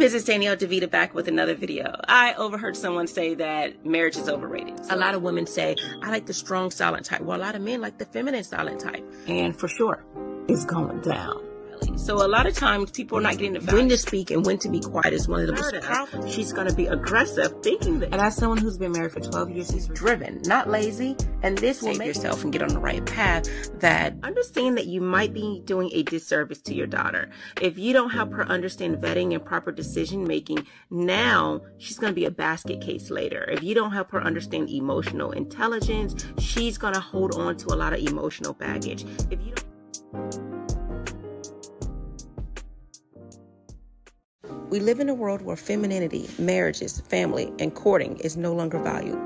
Mrs. Danielle DeVita back with another video. I overheard someone say that marriage is overrated. A lot of women say, I like the strong silent type. Well, a lot of men like the feminine silent type. And for sure, it's going down. So a lot of times people are not getting the value. When to speak and when to be quiet is one of the most powerful. She's going to be aggressive thinking that. And as someone who's been married for 12 years, she's driven, not lazy. And this will make yourself and get on the right path. That understand that you might be doing a disservice to your daughter. If you don't help her understand vetting and proper decision making, now she's going to be a basket case later. If you don't help her understand emotional intelligence, she's going to hold on to a lot of emotional baggage. If you don't We live in a world where femininity, marriages, family, and courting is no longer valued.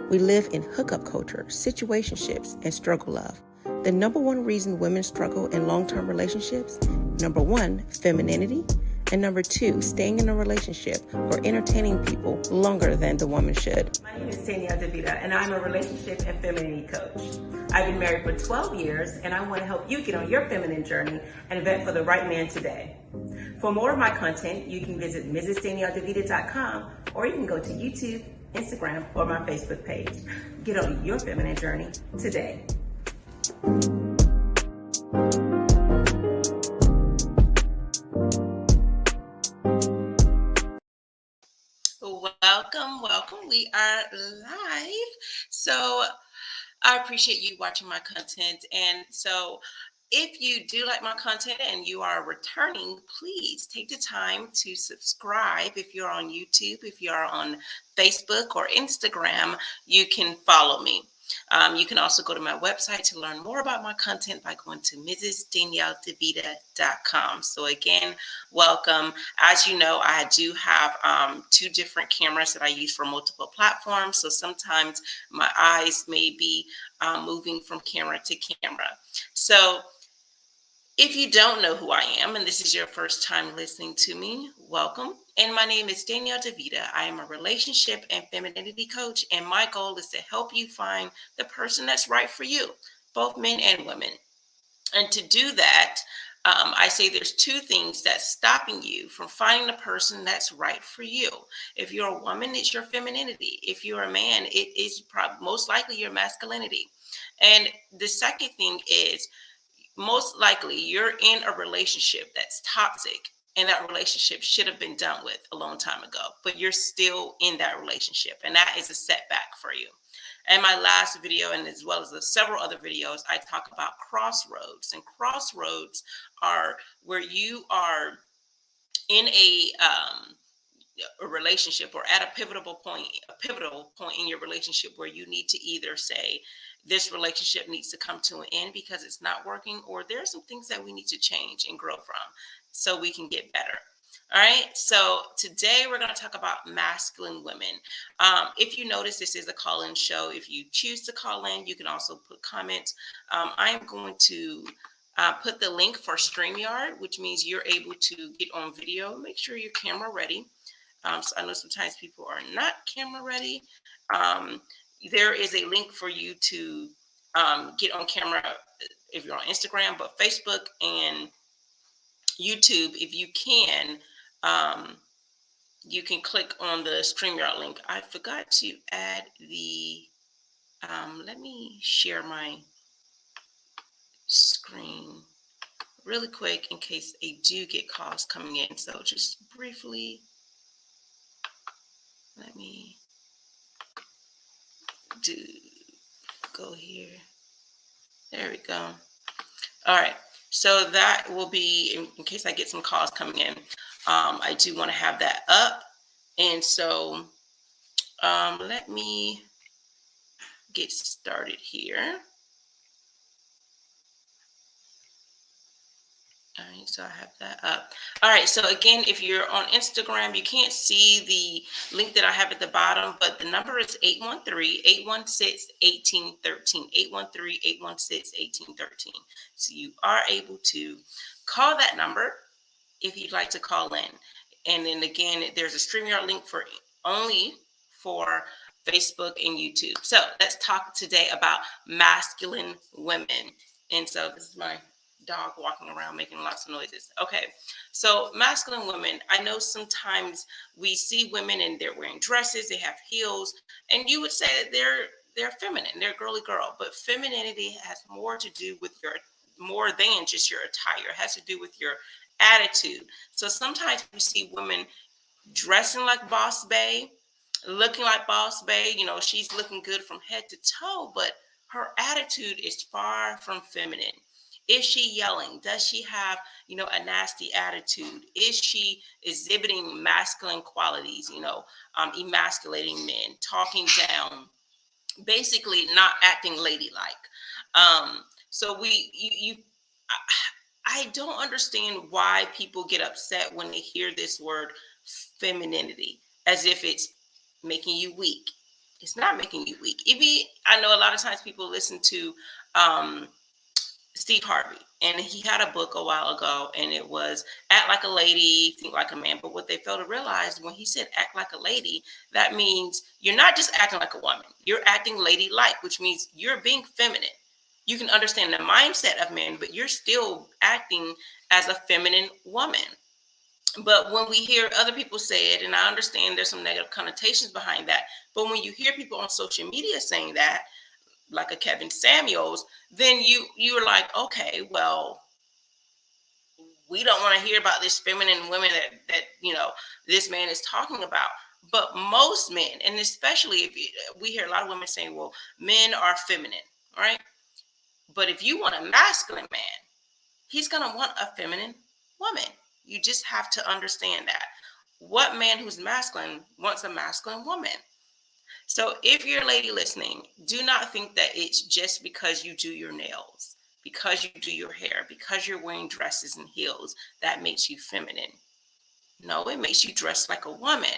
We live in hookup culture, situationships, and struggle love. The number one reason women struggle in long-term relationships, number one, femininity, and number two, staying in a relationship or entertaining people longer than the woman should. My name is Danielle DeVita, and I'm a relationship and femininity coach. I've been married for 12 years, and I want to help you get on your feminine journey and vet for the right man today. For more of my content, you can visit MrsDanielleDeVita.com, or you can go to YouTube, Instagram, or my Facebook page. Get on your feminine journey today. Welcome. We are live. So I appreciate you watching my content. And so if you do like my content and you are returning, please take the time to subscribe. If you're on YouTube, if you're on Facebook or Instagram, you can follow me. You can also go to my website to learn more about my content by going to MrsDanielleDeVita.com. So again, welcome. As you know, I do have two different cameras that I use for multiple platforms. So sometimes my eyes may be moving from camera to camera. So if you don't know who I am, and this is your first time listening to me, welcome. And my name is Danielle DeVita. I am a relationship and femininity coach, and my goal is to help you find the person that's right for you, both men and women. And to do that, I say there's two things that's stopping you from finding the person that's right for you. If you're a woman, it's your femininity. If you're a man, it is most likely your masculinity. And the second thing is, most likely you're in a relationship that's toxic, and that relationship should have been done with a long time ago, but you're still in that relationship, and that is a setback for you. In my last video, and as well as the several other videos, I talk about crossroads, and crossroads are where you are in a relationship or at a pivotal point in your relationship where you need to either say, this relationship needs to come to an end because it's not working, or there are some things that we need to change and grow from so we can get better. All right. So today we're going to talk about masculine women. If you notice, this is a call-in show. If you choose to call in, you can also put comments. I am going to put the link for StreamYard, which means you're able to get on video. Make sure your camera ready. So I know sometimes people are not camera ready. There is a link for you to get on camera if you're on Instagram, but Facebook and YouTube, if you can click on the StreamYard link. I forgot to add the, let me share my screen really quick in case I do get calls coming in. So just briefly, let me go here. There we go. All right. So that will be in case I get some calls coming in. I do want to have that up. And so let me get started here. All right, so I have that up. All right, so again, if you're on Instagram, you can't see the link that I have at the bottom, but the number is 813-816-1813, 813-816-1813. So you are able to call that number if you'd like to call in. And then again, there's a StreamYard link for only for Facebook and YouTube. So let's talk today about masculine women. And so this is my dog walking around making lots of noises. Okay, so masculine women, I know sometimes we see women and they're wearing dresses, they have heels, and you would say that they're feminine, they're girly girl, but femininity has more to do with your more than just your attire. It has to do with your attitude. So sometimes you see women dressing like Boss Bae, looking like Boss Bae. You know, she's looking good from head to toe, but her attitude is far from feminine. Is she yelling? Does she have, a nasty attitude? Is she exhibiting masculine qualities, emasculating men, talking down, basically not acting ladylike? So I don't understand why people get upset when they hear this word femininity, as if it's making you weak. It's not making you weak. I know a lot of times people listen to um, Steve Harvey, and he had a book a while ago, and it was Act Like a Lady, Think Like a Man. But what they failed to realize, when he said act like a lady, that means you're not just acting like a woman, you're acting ladylike, which means you're being feminine. You can understand the mindset of men, but you're still acting as a feminine woman. But when we hear other people say it, and I understand there's some negative connotations behind that, but when you hear people on social media saying that, like a Kevin Samuels, then you're like, okay, well, we don't want to hear about this feminine women that this man is talking about. But most men, and especially we hear a lot of women saying, well, men are feminine, right? But if you want a masculine man, he's going to want a feminine woman. You just have to understand that. What man who's masculine wants a masculine woman? So if you're a lady listening, do not think that it's just because you do your nails, because you do your hair, because you're wearing dresses and heels that makes you feminine. No, it makes you dress like a woman.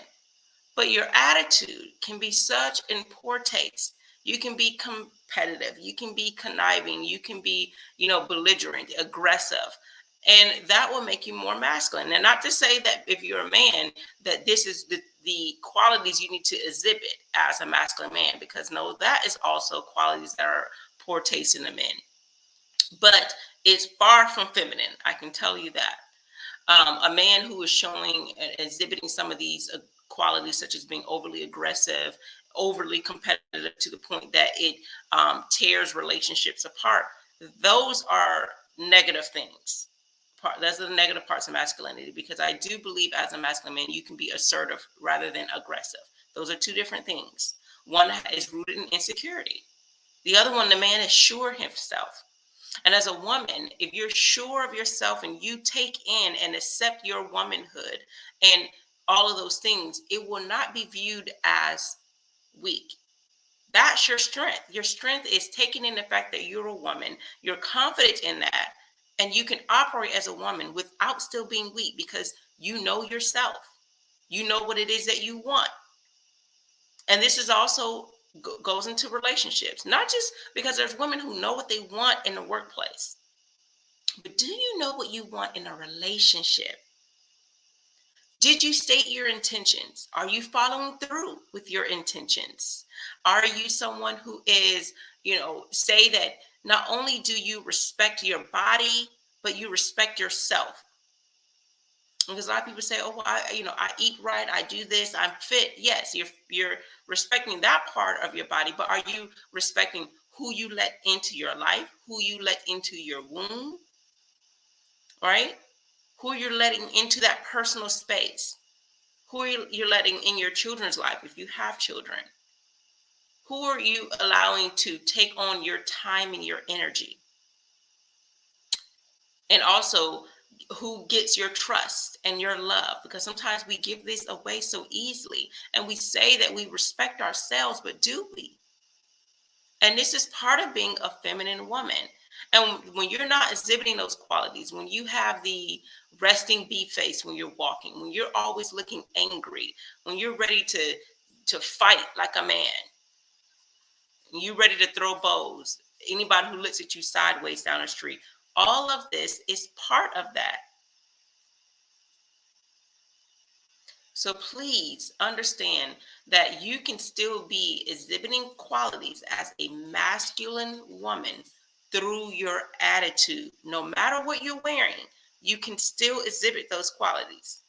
But your attitude can be such in poor taste. You can be competitive. You can be conniving. You can be, belligerent, aggressive. And that will make you more masculine. And not to say that if you're a man, that this is the qualities you need to exhibit as a masculine man, because no, that is also qualities that are poor taste in the men. But it's far from feminine. I can tell you that. A man who is showing and exhibiting some of these qualities, such as being overly aggressive, overly competitive to the point that it tears relationships apart, those are negative things. Those are the negative parts of masculinity, because I do believe as a masculine man, you can be assertive rather than aggressive. Those are two different things. One is rooted in insecurity. The other one, the man is sure of himself. And as a woman, if you're sure of yourself and you take in and accept your womanhood and all of those things, it will not be viewed as weak. That's your strength. Your strength is taking in the fact that you're a woman, you're confident in that, and you can operate as a woman without still being weak, because you know yourself. You know what it is that you want. And this is also goes into relationships, not just because there's women who know what they want in the workplace. But do you know what you want in a relationship? Did you state your intentions? Are you following through with your intentions? Are you someone who is, say that not only do you respect your body, but you respect yourself? Because a lot of people say, "Oh, well, I eat right, I do this, I'm fit." Yes, you're respecting that part of your body, but are you respecting who you let into your life, who you let into your womb, right? Who you're letting into that personal space, who you're letting in your children's life if you have children, who are you allowing to take on your time and your energy, and also who gets your trust and your love, because sometimes we give this away so easily, and we say that we respect ourselves, but do we? And this is part of being a feminine woman. And when you're not exhibiting those qualities, when you have the resting bee face when you're walking, when you're always looking angry, when you're ready to fight like a man, when you're ready to throw bows, anybody who looks at you sideways down the street, all of this is part of that. So please understand that you can still be exhibiting qualities as a masculine woman through your attitude. No matter what you're wearing, you can still exhibit those qualities.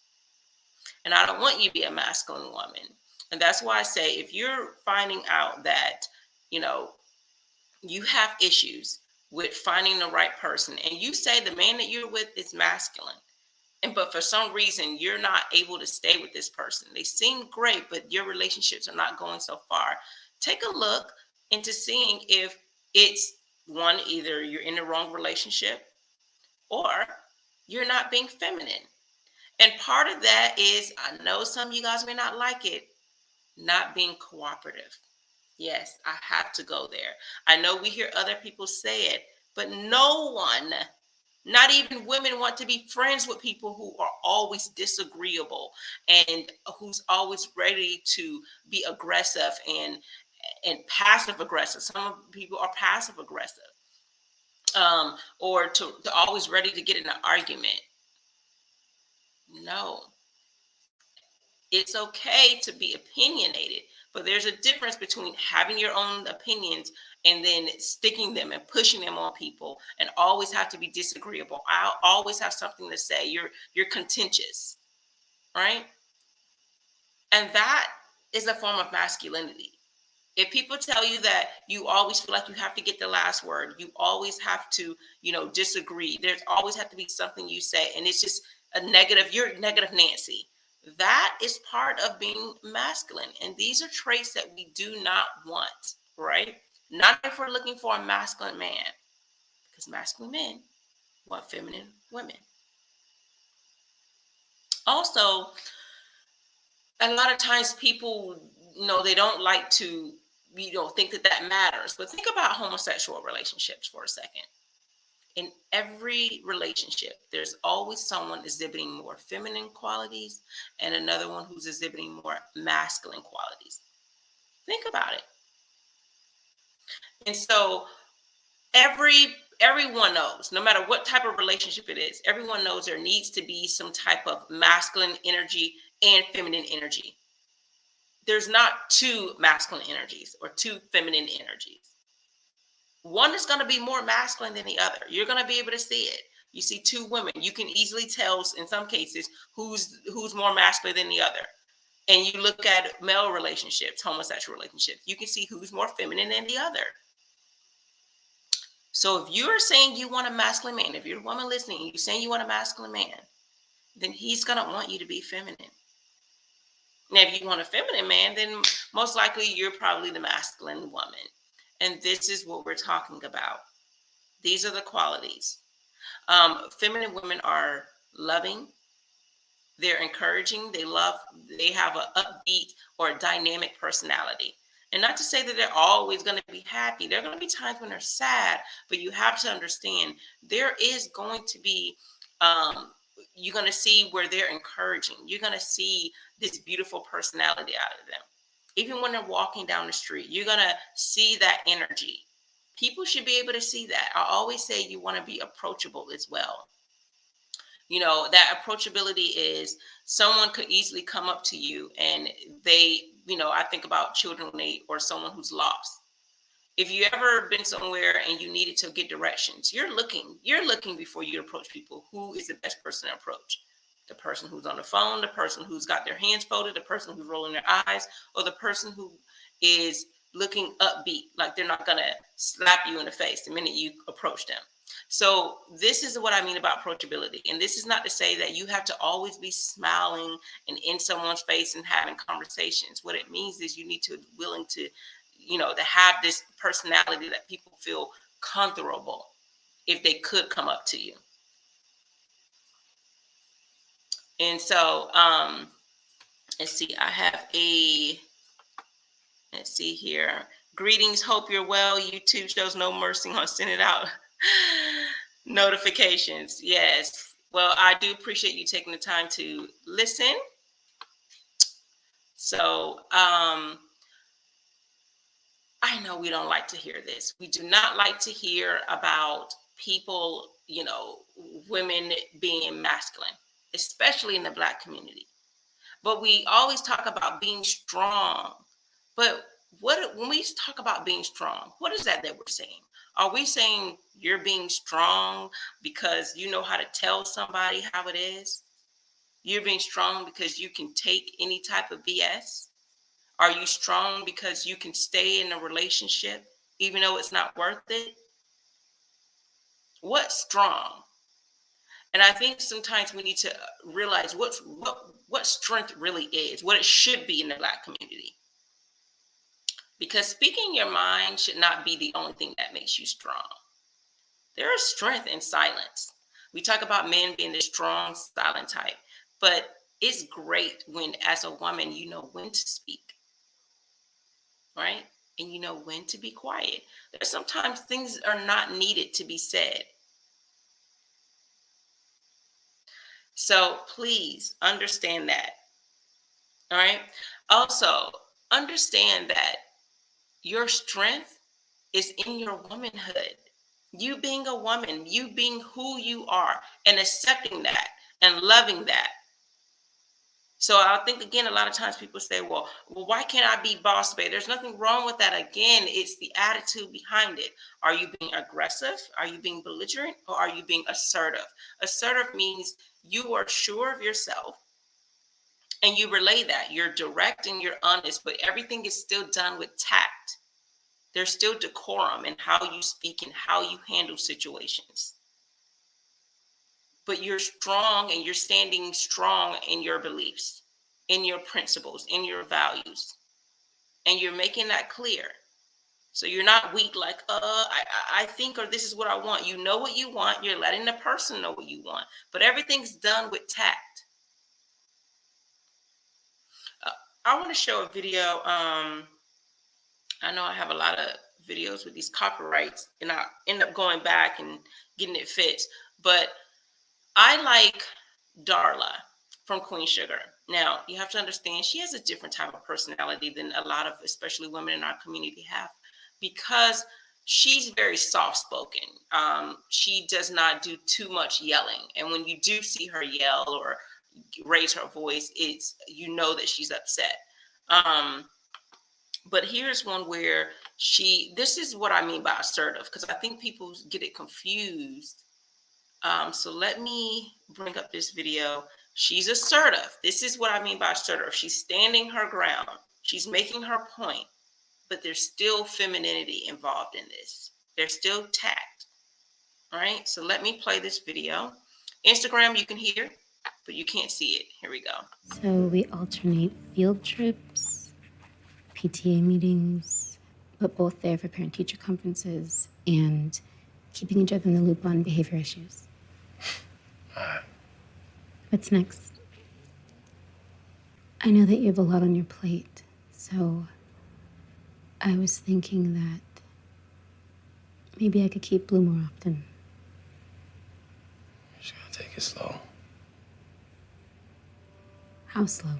And I don't want you to be a masculine woman. And that's why I say, if you're finding out that, you know, you have issues with finding the right person, and you say the man that you're with is masculine, but for some reason you're not able to stay with this person, they seem great, but your relationships are not going so far, take a look into seeing if it's one, either you're in the wrong relationship or you're not being feminine. And part of that is, I know some of you guys may not like it, not being cooperative. Yes, I have to go there. I know we hear other people say it, but no one, not even women, want to be friends with people who are always disagreeable and who's always ready to be aggressive and passive aggressive. Some people are passive aggressive, or to always ready to get in an argument. No, it's okay to be opinionated, but there's a difference between having your own opinions and then sticking them and pushing them on people and always have to be disagreeable. I'll always have something to say. You're contentious, right? And that is a form of masculinity. If people tell you that you always feel like you have to get the last word, you always have to, disagree. There's always have to be something you say, and it's just a negative. You're negative Nancy. That is part of being masculine, and these are traits that we do not want, right? Not if we're looking for a masculine man, because masculine men want feminine women. Also, a lot of times people, they don't like to, think that matters. But think about homosexual relationships for a second. In every relationship, there's always someone exhibiting more feminine qualities and another one who's exhibiting more masculine qualities. Think about it. And so everyone knows, no matter what type of relationship it is, everyone knows there needs to be some type of masculine energy and feminine energy. There's not two masculine energies or two feminine energies. One is going to be more masculine than the other. You're going to be able to see it. You see two women, you can easily tell in some cases who's more masculine than the other. And you look at male relationships, homosexual relationships, you can see who's more feminine than the other. So if you're saying you want a masculine man, if you're a woman listening, you're saying you want a masculine man, then he's going to want you to be feminine. Now, if you want a feminine man, then most likely you're probably the masculine woman. And this is what we're talking about. These are the qualities. Feminine women are loving. They're encouraging. They have an upbeat or a dynamic personality. And not to say that they're always going to be happy. There are going to be times when they're sad, but you have to understand there is going to be, you're going to see where they're encouraging. You're going to see this beautiful personality out of them. Even when they're walking down the street, you're going to see that energy. People should be able to see that. I always say you want to be approachable as well. That approachability is someone could easily come up to you and they, I think about children or someone who's lost. If you ever been somewhere and you needed to get directions, you're looking before you approach people. Who is the best person to approach? The person who's on the phone, the person who's got their hands folded, the person who's rolling their eyes, or the person who is looking upbeat, like they're not going to slap you in the face the minute you approach them. So this is what I mean about approachability. And this is not to say that you have to always be smiling and in someone's face and having conversations. What it means is you need to be willing to, to have this personality that people feel comfortable if they could come up to you. And so, let's see, let's see here. Greetings, hope you're well. YouTube shows no mercy on sending out notifications. Yes. Well, I do appreciate you taking the time to listen. So, I know we don't like to hear this. We do not like to hear about people, women being masculine, especially in the Black community. But we always talk about being strong. But when we talk about being strong, what is that we're saying? Are we saying you're being strong because you know how to tell somebody how it is? You're being strong because you can take any type of BS? Are you strong because you can stay in a relationship even though it's not worth it? What's strong? And I think sometimes we need to realize what strength really is, what it should be in the Black community. Because speaking your mind should not be the only thing that makes you strong. There is strength in silence. We talk about men being the strong, silent type, but it's great when, as a woman, you know when to speak, right? And you know when to be quiet. There's sometimes things are not needed to be said. So please understand that. All right. Also, understand that your strength is in your womanhood. You being a woman, you being who you are, and accepting that and loving that. So I think, again, a lot of times people say, well, why can't I be boss babe? There's nothing wrong with that. Again, it's the attitude behind it. Are you being aggressive? Are you being belligerent? Or are you being assertive? Assertive means you are sure of yourself and you relay that. You're direct and you're honest, but everything is still done with tact. There's still decorum in how you speak and how you handle situations. But you're strong and you're standing strong in your beliefs, in your principles, in your values. And you're making that clear. So you're not weak like, I think, or this is what I want. You know what you want. You're letting the person know what you want. But everything's done with tact. I want to show a video. I know I have a lot of videos with these copyrights, and I end up going back and getting it fixed. But I like Darla from Queen Sugar. Now, you have to understand, she has a different type of personality than a lot of, especially women in our community, have, because she's very soft-spoken. She does not do too much yelling. And when you do see her yell or raise her voice, it's, you know that she's upset. But here's one where this is what I mean by assertive, because I think people get it confused. So let me bring up this video. She's assertive. This is what I mean by assertive. She's standing her ground. She's making her point, but there's still femininity involved in this. There's still tact. All right. So let me play this video. Instagram, you can hear, but you can't see it. Here we go. So we alternate field trips, PTA meetings, but both there for parent-teacher conferences and keeping each other in the loop on behavior issues. All right. What's next? I know that you have a lot on your plate, so I was thinking that maybe I could keep Blue more often. Just gotta take it slow. How slow?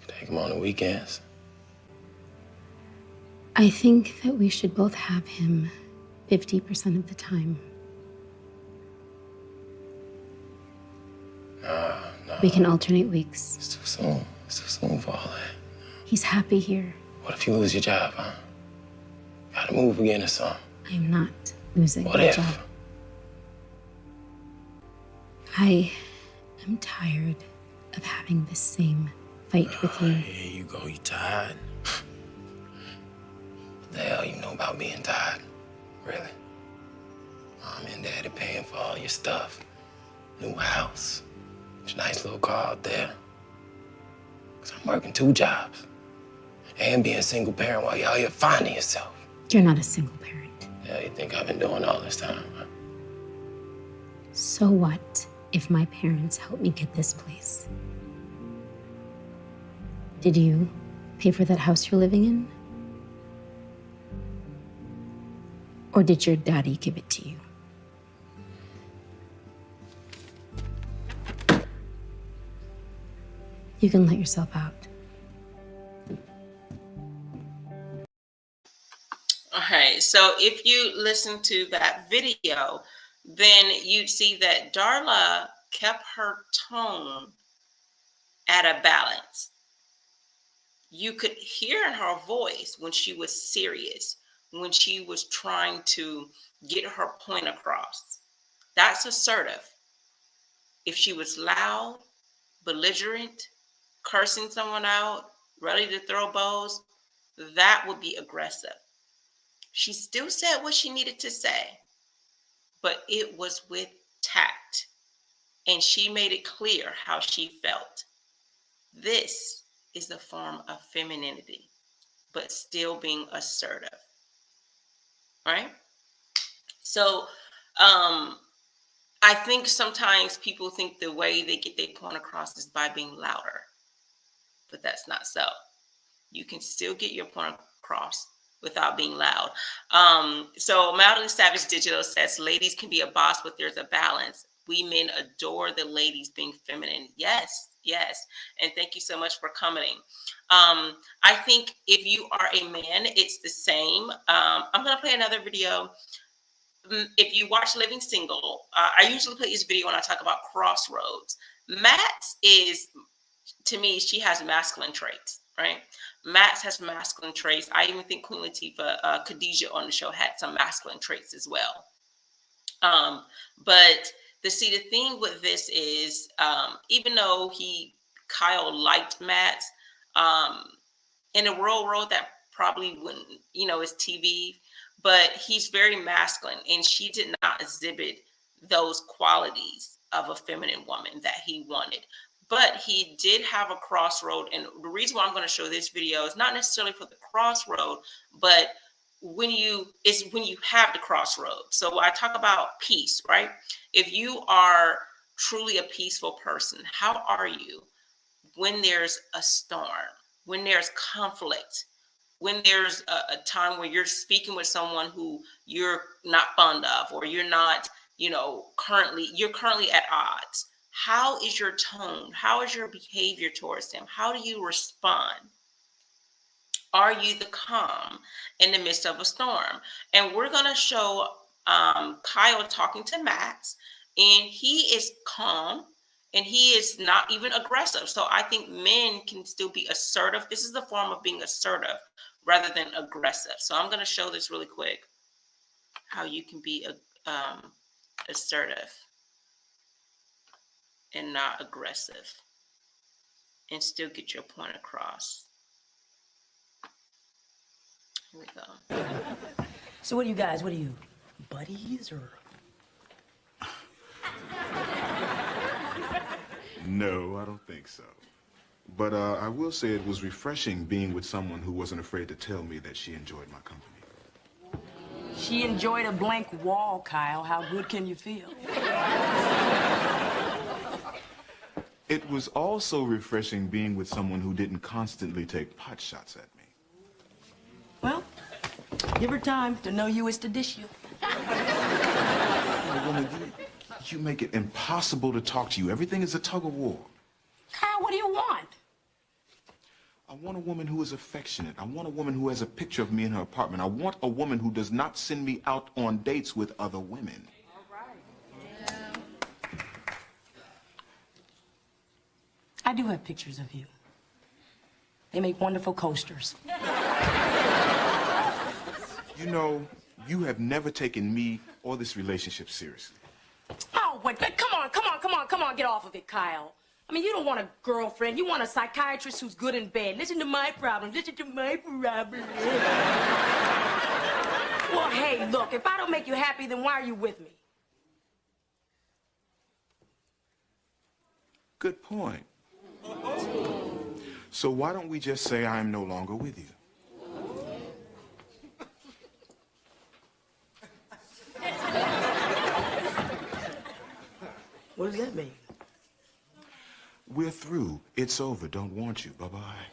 Take him on the weekends. I think that we should both have him 50% of the time. Nah. We can alternate weeks. It's too soon. It's too soon for all that. He's happy here. What if you lose your job, huh? Gotta move again or something. I am not losing What my if? job. I am tired of having the same fight with you. Here you go, you tired? What the hell you know about being tired? Really? Mom and Daddy paying for all your stuff. New house. Nice little car out there. Cause I'm working 2 jobs. And being a single parent while you're out here finding yourself. You're not a single parent. Yeah, you think I've been doing all this time, huh? So what if my parents helped me get this place? Did you pay for that house you're living in? Or did your daddy give it to you? You can let yourself out. All right. So if you listen to that video, then you'd see that Darla kept her tone at a balance. You could hear in her voice when she was serious, when she was trying to get her point across. That's assertive. If she was loud, belligerent, cursing someone out, ready to throw bows, that would be aggressive. She still said what she needed to say, but it was with tact. And she made it clear how she felt. This is a form of femininity, but still being assertive. Right? So I think sometimes people think the way they get their point across is by being louder, but that's not so. You can still get your point across without being loud. So Mildly Savage Digital says, ladies can be a boss, but there's a balance. We men adore the ladies being feminine. Yes, yes. And thank you so much for commenting. I think if you are a man, it's the same. I'm going to play another video. If you watch Living Single, I usually play this video when I talk about crossroads. Matt is, to me, she has masculine traits, right? Max has masculine traits. I even think Queen Latifah, Khadijah on the show had some masculine traits as well. But the thing with this is, even though Kyle liked Matt, in a real world that probably wouldn't, is TV, but he's very masculine, and she did not exhibit those qualities of a feminine woman that he wanted. But he did have a crossroad, and the reason why I'm going to show this video is not necessarily for the crossroad, but when you have the crossroad. So I talk about peace, right? If you are truly a peaceful person, how are you when there's a storm, when there's conflict, when there's a time where you're speaking with someone who you're not fond of, or you're not, currently at odds? How is your tone? How is your behavior towards them? How do you respond? Are you the calm in the midst of a storm? And we're going to show Kyle talking to Max, and he is calm and he is not even aggressive. So I think men can still be assertive. This is the form of being assertive rather than aggressive. So I'm going to show this really quick, how you can be assertive and not aggressive and still get your point across. Here we go. So what are you, buddies or? No, I don't think so. But I will say it was refreshing being with someone who wasn't afraid to tell me that she enjoyed my company. She enjoyed a blank wall, Kyle. How good can you feel? It was also refreshing being with someone who didn't constantly take pot shots at me. Well, give her time to know you is to dish you. Woman, you make it impossible to talk to you. Everything is a tug of war. Kyle, what do you want? I want a woman who is affectionate. I want a woman who has a picture of me in her apartment. I want a woman who does not send me out on dates with other women. All right. Yeah. I do have pictures of you. They make wonderful coasters. You know, you have never taken me or this relationship seriously. Oh, wait, come on, get off of it, Kyle. I mean, you don't want a girlfriend. You want a psychiatrist who's good in bed. Listen to my problems. Listen to my problems. Well, hey, look, if I don't make you happy, then why are you with me? Good point. So why don't we just say I am no longer with you? What does that mean? We're through. It's over. Don't want you. Bye-bye.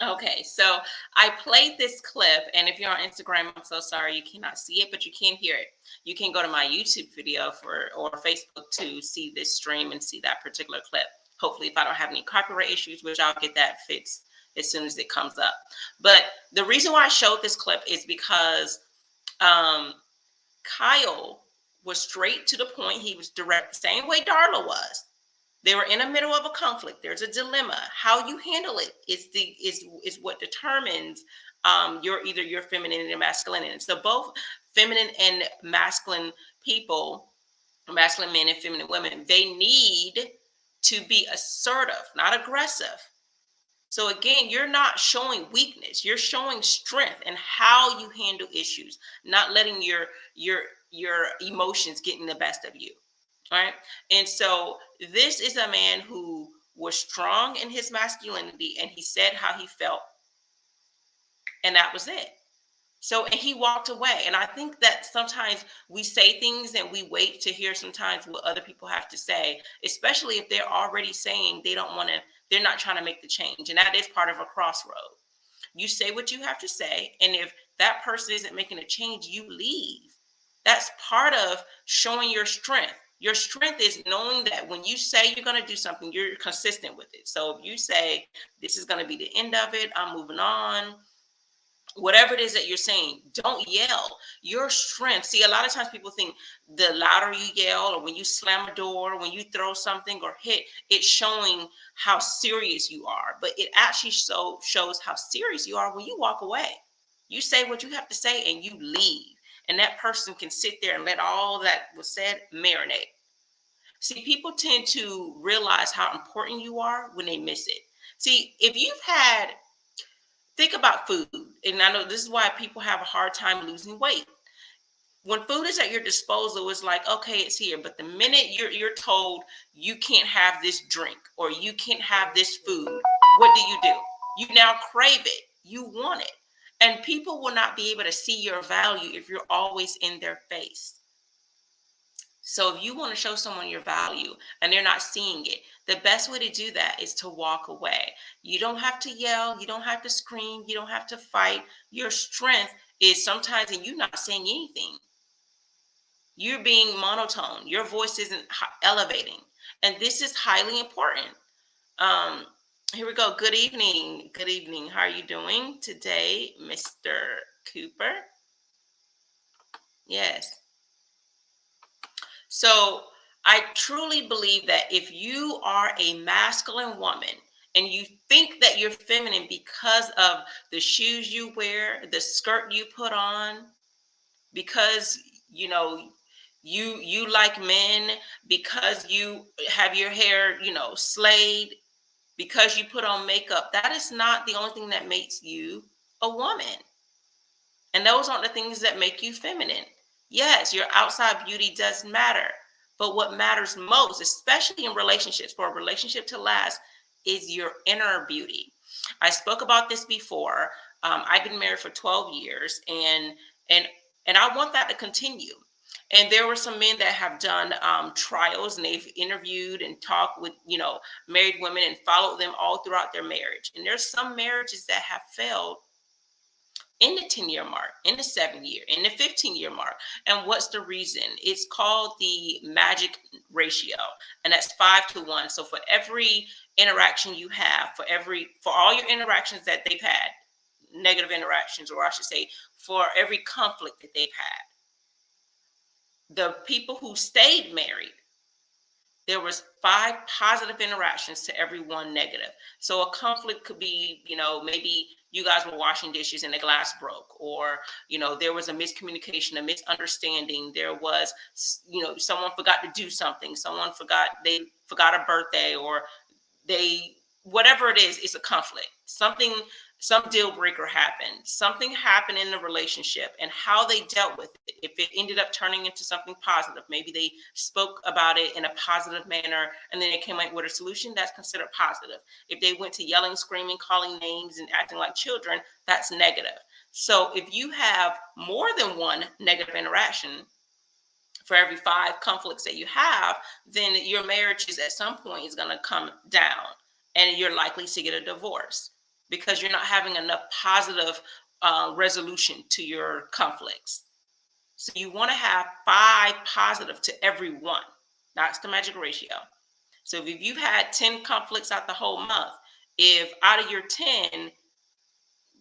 Okay, so I played this clip, and if you're on Instagram, I'm so sorry you cannot see it, but you can hear it. You can go to my YouTube video or Facebook to see this stream and see that particular clip. Hopefully, if I don't have any copyright issues, which I'll get that fixed as soon as it comes up. But the reason why I showed this clip is because Kyle was straight to the point. He was direct, the same way Darla was. They were in the middle of a conflict. There's a dilemma. How you handle it is what determines either your femininity and masculinity. So both feminine and masculine people, masculine men and feminine women, they need to be assertive, not aggressive. So again, you're not showing weakness. You're showing strength and how you handle issues, not letting your emotions get in the best of you. All right. And so this is a man who was strong in his masculinity, and he said how he felt, and that was it. So, and he walked away. And I think that sometimes we say things and we wait to hear sometimes what other people have to say, especially if they're already saying they don't want to, they're not trying to make the change. And that is part of a crossroad. You say what you have to say. And if that person isn't making a change, you leave. That's part of showing your strength. Your strength is knowing that when you say you're going to do something, you're consistent with it. So if you say, this is going to be the end of it, I'm moving on, whatever it is that you're saying, don't yell. Your strength. See, a lot of times people think the louder you yell, or when you slam a door, when you throw something or hit, it's showing how serious you are. But it actually shows how serious you are when you walk away. You say what you have to say and you leave. And that person can sit there and let all that was said marinate. See, people tend to realize how important you are when they miss it. See, if you've had, think about food, and I know this is why people have a hard time losing weight. When food is at your disposal, it's like, okay, it's here. But the minute you're told you can't have this drink or you can't have this food, what do? You now crave it. You want it. And people will not be able to see your value if you're always in their face. So if you want to show someone your value and they're not seeing it, the best way to do that is to walk away. You don't have to yell. You don't have to scream. You don't have to fight. Your strength is sometimes in you not saying anything. You're being monotone. Your voice isn't elevating. And this is highly important. Here we go. Good evening. Good evening. How are you doing today, Mr. Cooper? Yes. So I truly believe that if you are a masculine woman and you think that you're feminine because of the shoes you wear, the skirt you put on, because you like men, because you have your hair slayed, because you put on makeup, that is not the only thing that makes you a woman. And those aren't the things that make you feminine. Yes, your outside beauty does matter. But what matters most, especially in relationships, for a relationship to last, is your inner beauty. I spoke about this before. I've been married for 12 years, and I want that to continue. And there were some men that have done trials, and they've interviewed and talked with married women and followed them all throughout their marriage. And there's some marriages that have failed in the 10-year mark, in the 7-year, in the 15-year mark. And what's the reason? It's called the magic ratio, and that's 5-1. So for every interaction you have, for all your interactions that they've had, negative interactions, or I should say, for every conflict that they've had, the people who stayed married, there was 5 positive interactions to every 1 negative. So a conflict could be, maybe you guys were washing dishes and the glass broke, or, there was a miscommunication, a misunderstanding. There was, someone forgot to do something. They forgot a birthday, or whatever it is, it's a conflict. Some deal breaker happened. Something happened in the relationship, and how they dealt with it. If it ended up turning into something positive, maybe they spoke about it in a positive manner and then they came up with a solution, that's considered positive. If they went to yelling, screaming, calling names, and acting like children, that's negative. So if you have more than 1 negative interaction for every 5 conflicts that you have, then your marriage is at some point is going to come down, and you're likely to get a divorce, because you're not having enough positive resolution to your conflicts. So you want to have 5 positive to every 1. That's the magic ratio. So if you've had 10 conflicts out the whole month, if out of your 10,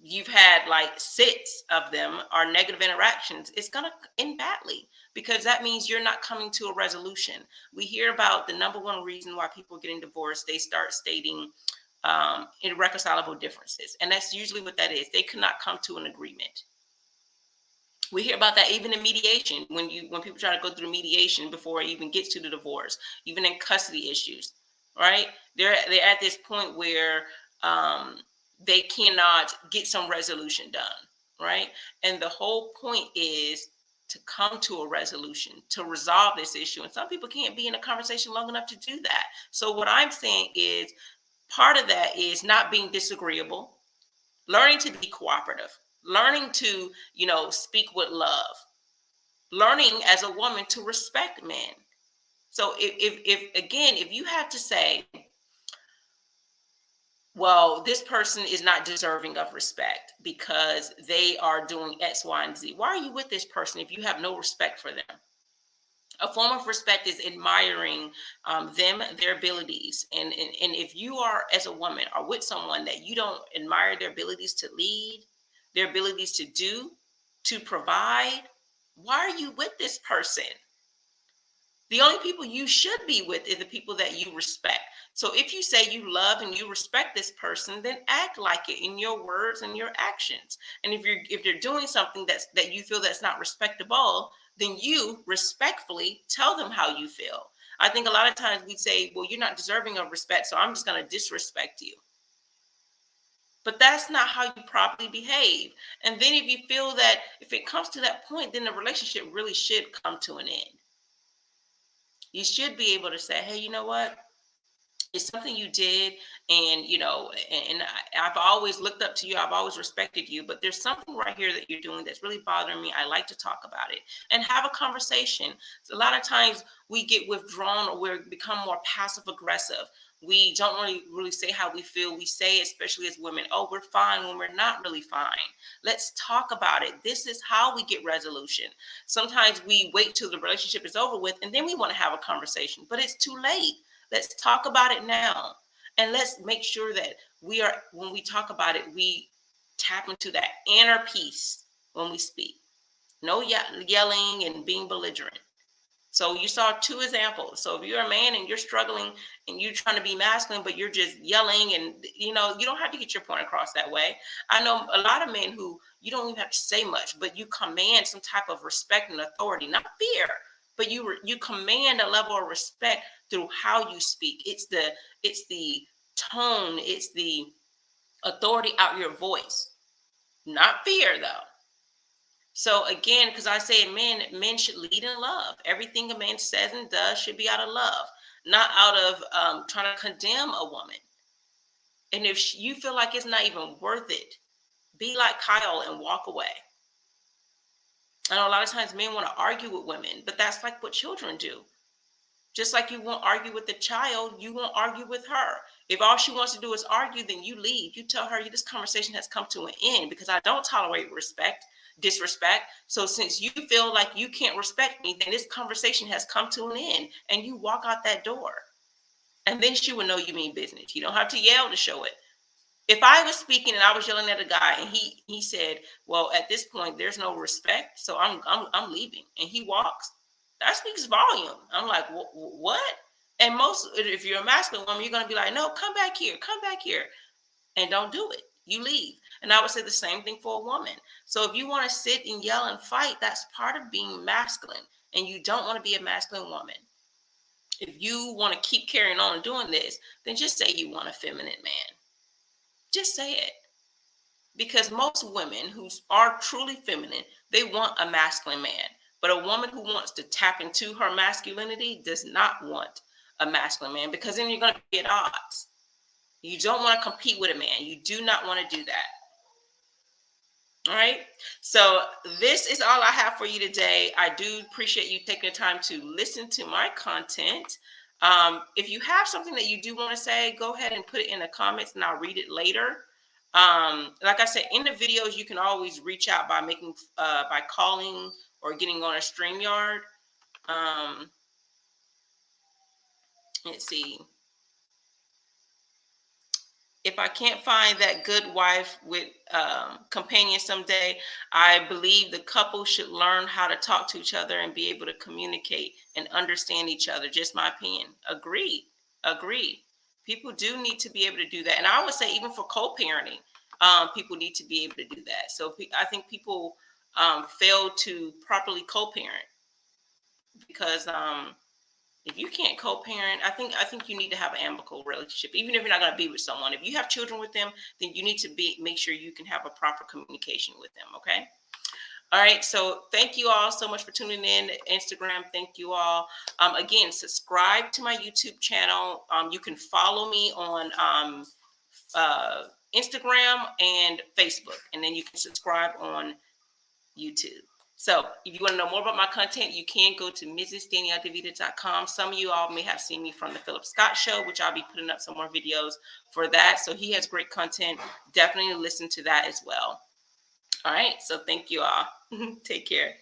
you've had like 6 of them are negative interactions, it's going to end badly, because that means you're not coming to a resolution. We hear about the number one reason why people are getting divorced. They start stating irreconcilable differences. And that's usually what that is. They could not come to an agreement. We hear about that even in mediation, when people try to go through mediation before it even gets to the divorce, even in custody issues, right? They're at this point where they cannot get some resolution done, right? And the whole point is to come to a resolution, to resolve this issue. And some people can't be in a conversation long enough to do that. So what I'm saying is, part of that is not being disagreeable, learning to be cooperative, learning to, speak with love, learning as a woman to respect men. So if you have to say, well, this person is not deserving of respect because they are doing X, Y, and Z, why are you with this person if you have no respect for them? A form of respect is admiring them, their abilities. And if you are, as a woman, are with someone that you don't admire their abilities to lead, their abilities to do, to provide, why are you with this person? The only people you should be with is the people that you respect. So if you say you love and you respect this person, then act like it in your words and your actions. And if you're doing something that you feel that's not respectable, then you respectfully tell them how you feel. I think a lot of times we say, well, you're not deserving of respect, so I'm just going to disrespect you. But that's not how you properly behave. And then if you feel that if it comes to that point, then the relationship really should come to an end. You should be able to say, hey, you know what? It's something you did, and I've always looked up to you. I've always respected you, but there's something right here that you're doing that's really bothering me. I like to talk about it and have a conversation. So a lot of times we get withdrawn, or we become more passive aggressive. We don't really say how we feel. We say, especially as women, oh, we're fine, when we're not really fine. Let's talk about it. This is how we get resolution. Sometimes we wait till the relationship is over with, and then we want to have a conversation, but it's too late. Let's talk about it now. And let's make sure that when we talk about it, we tap into that inner peace when we speak. No yelling and being belligerent. So you saw 2 examples. So if you're a man and you're struggling and you're trying to be masculine, but you're just yelling, and you don't have to get your point across that way. I know a lot of men who you don't even have to say much, but you command some type of respect and authority, not fear, but you command a level of respect through how you speak. It's the tone, it's the authority out your voice, not fear though. So again, because I say men should lead in love. Everything a man says and does should be out of love, not out of trying to condemn a woman. And if you feel like it's not even worth it, be like Kyle and walk away. I know a lot of times men want to argue with women, but that's like what children do. Just like you won't argue with the child, you won't argue with her. If all she wants to do is argue, then you leave. You tell her this conversation has come to an end because I don't tolerate disrespect. So since you feel like you can't respect me, then this conversation has come to an end, and you walk out that door. And then she will know you mean business. You don't have to yell to show it. If I was speaking and I was yelling at a guy and he said, well, at this point, there's no respect, so I'm leaving, and he walks, that speaks volume. I'm like, what? And if you're a masculine woman, you're going to be like, no, come back here, and don't do it. You leave. And I would say the same thing for a woman. So if you want to sit and yell and fight, that's part of being masculine, and you don't want to be a masculine woman. If you want to keep carrying on and doing this, then just say you want a feminine man. Just say it. Because most women who are truly feminine, they want a masculine man. But a woman who wants to tap into her masculinity does not want a masculine man, because then you're going to be at odds. You don't want to compete with a man. You do not want to do that. All right. So this is all I have for you today. I do appreciate you taking the time to listen to my content. If you have something that you do want to say, go ahead and put it in the comments and I'll read it later. Like I said, in the videos, you can always reach out by by calling or getting on a StreamYard. Let's see. if I can't find that good wife with companion someday, I believe the couple should learn how to talk to each other and be able to communicate and understand each other. Just my opinion. Agreed. People do need to be able to do that. And I would say even for co-parenting, people need to be able to do that. So I think people fail to properly co-parent because if you can't co-parent, I think you need to have an amicable relationship. Even if you're not going to be with someone, if you have children with them, then you need to make sure you can have a proper communication with them. Okay. All right. So thank you all so much for tuning in. Instagram. Thank you all. Again, subscribe to my YouTube channel. You can follow me on Instagram and Facebook, and then you can subscribe on YouTube. So if you want to know more about my content, you can go to mrsdanielledevita.com. Some of you all may have seen me from the Philip Scott Show, which I'll be putting up some more videos for that. So he has great content. Definitely listen to that as well. All right. So thank you all. Take care.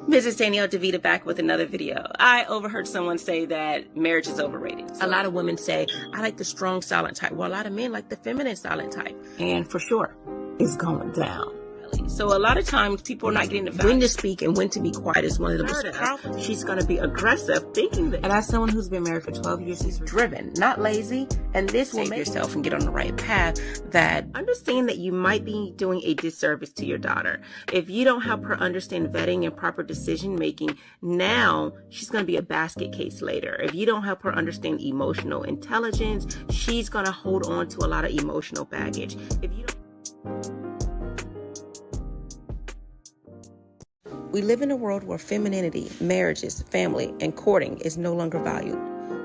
Mrs. Danielle DeVita back with another video. I overheard someone say that marriage is overrated. A lot of women say, I like the strong silent type. Well, a lot of men like the feminine silent type. And for sure, it's going down. So a lot of times people are not getting the when to speak and when to be quiet is one of the most powerful. She's going to be aggressive thinking that. And as someone who's been married for 12 years, she's driven, not lazy. And this will make yourself and get on the right path. That understand that you might be doing a disservice to your daughter. If you don't help her understand vetting and proper decision making, now she's going to be a basket case later. If you don't help her understand emotional intelligence, she's going to hold on to a lot of emotional baggage. If you don't... We live in a world where femininity, marriages, family, and courting is no longer valued.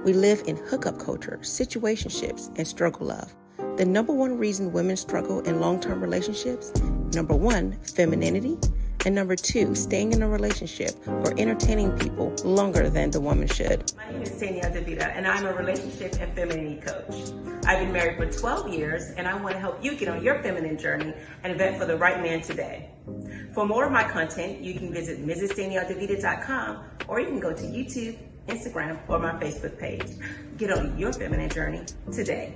We live in hookup culture, situationships, and struggle love. The number one reason women struggle in long-term relationships, number one, femininity, and number two, staying in a relationship or entertaining people longer than the woman should. My name is Danielle DeVita, and I'm a relationship and femininity coach. I've been married for 12 years, and I want to help you get on your feminine journey and vet for the right man today. For more of my content, you can visit mrsdanielledevita.com, or you can go to YouTube, Instagram, or my Facebook page. Get on your feminine journey today.